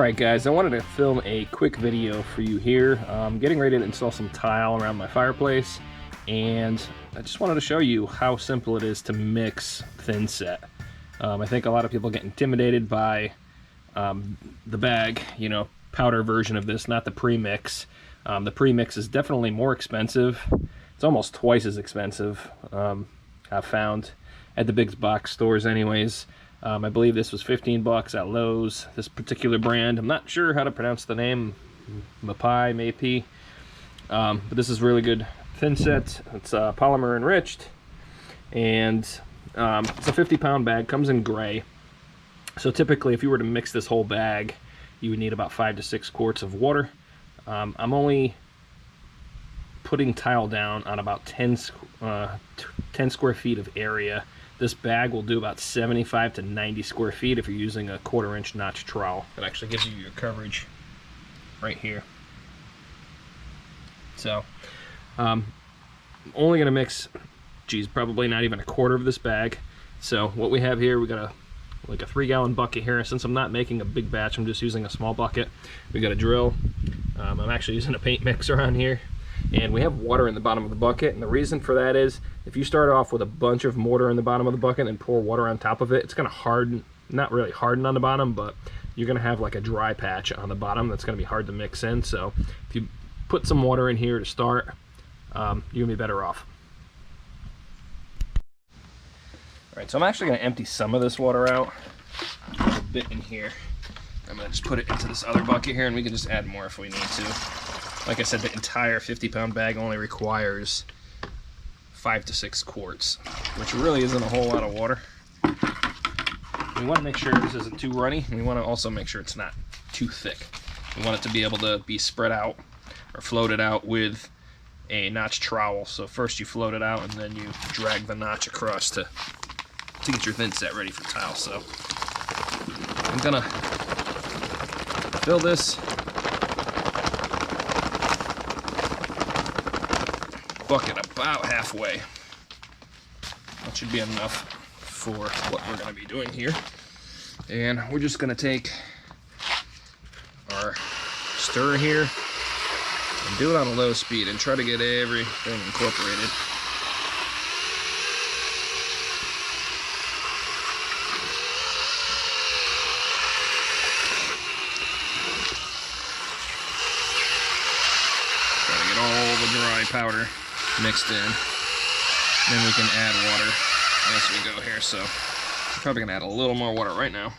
Alright guys, I wanted to film a quick video for you here. I'm getting ready to install some tile around my fireplace, and I just wanted to show you how simple it is to mix Thinset. I think a lot of people get intimidated by the bag, powder version of this, not the pre-mix. The pre-mix is definitely more expensive. It's almost twice as expensive, I've found, at the big box stores anyways. I believe this was 15 bucks at Lowe's, this particular brand. I'm not sure how to pronounce the name, Mapi, but this is really good Thinset. It's polymer enriched, and it's a 50-pound bag, comes in gray. So typically if you were to mix this whole bag, you would need about 5 to 6 quarts of water. I'm only putting tile down on about 10 square feet of area. This bag will do about 75 to 90 square feet if you're using a 1/4 inch notch trowel. It actually gives you your coverage right here. So, only gonna mix, probably not even a quarter of this bag. So what we have here, we got like a 3-gallon bucket here. Since I'm not making a big batch, I'm just using a small bucket. We got a drill. I'm actually using a paint mixer on here. And we have water in the bottom of the bucket, and the reason for that is if you start off with a bunch of mortar in the bottom of the bucket and pour water on top of it, it's going to harden, not really harden on the bottom, but you're going to have like a dry patch on the bottom that's going to be hard to mix in. So if you put some water in here to start, you're going to be better off. Alright, so I'm actually going to empty some of this water out, a bit in here. I'm going to just put it into this other bucket here, and we can just add more if we need to. Like I said, the entire 50-pound bag only requires 5 to 6 quarts, which really isn't a whole lot of water. We want to make sure this isn't too runny. We want to also make sure it's not too thick. We want it to be able to be spread out or floated out with a notch trowel. So first you float it out, and then you drag the notch across to get your Thinset ready for tile. So I'm gonna fill this bucket about halfway. That should be enough for what we're going to be doing here. And we're just going to take our stir here and do it on a low speed and try to get everything incorporated. Try to get all the dry powder mixed in, and then we can add water as we go here. So I'm probably gonna add a little more water right now.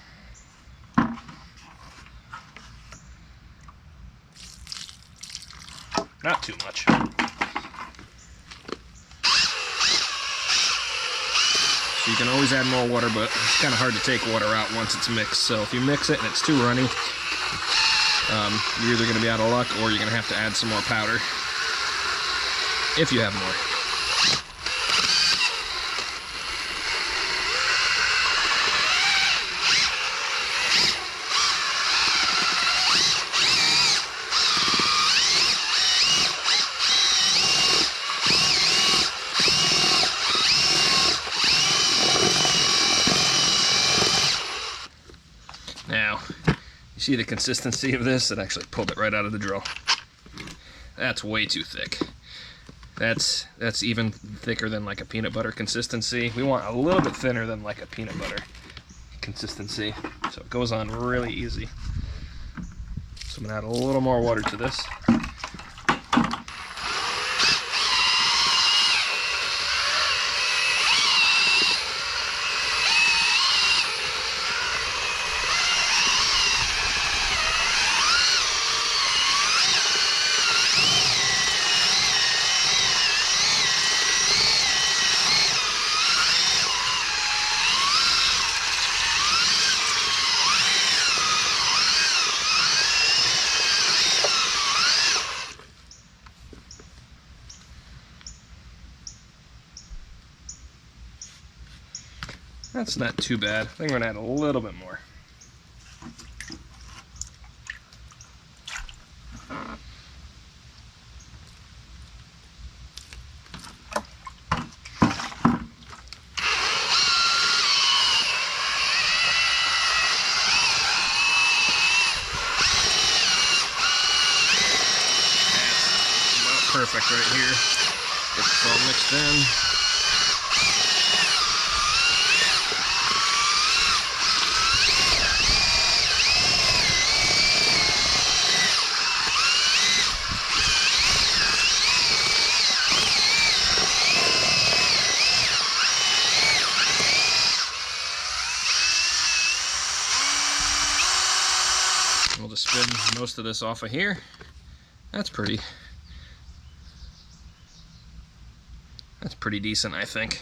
Not too much. So you can always add more water, but it's kind of hard to take water out once it's mixed. So if you mix it and it's too runny, you're either gonna be out of luck, or you're gonna have to add some more powder if you have more. Now, you see the consistency of this? It actually pulled it right out of the drill. That's way too thick. That's even thicker than like a peanut butter consistency. We want a little bit thinner than like a peanut butter consistency, so it goes on really easy. So I'm gonna add a little more water to this. That's not too bad. I think we're gonna add a little bit more. here. Get this all mixed in. We'll just spin most of this off of here. That's pretty decent, I think.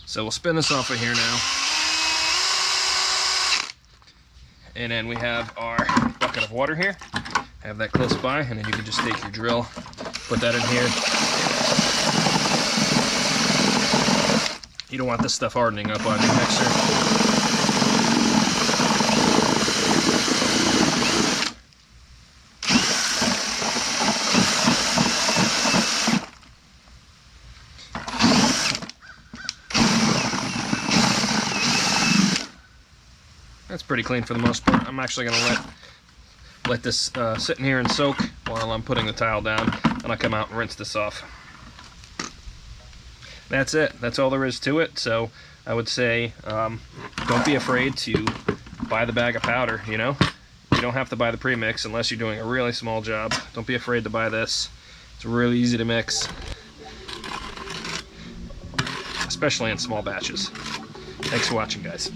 So we'll spin this off of here now. And then we have our bucket of water here. Have that close by, and then you can just take your drill, put that in here. You don't want this stuff hardening up on your mixer. That's pretty clean for the most part. I'm actually going to let this sit in here and soak while I'm putting the tile down, and I'll come out and rinse this off. That's it. That's all there is to it. So I would say don't be afraid to buy the bag of powder, you know. You don't have to buy the premix unless you're doing a really small job. Don't be afraid to buy this. It's really easy to mix, especially in small batches. Thanks for watching, guys.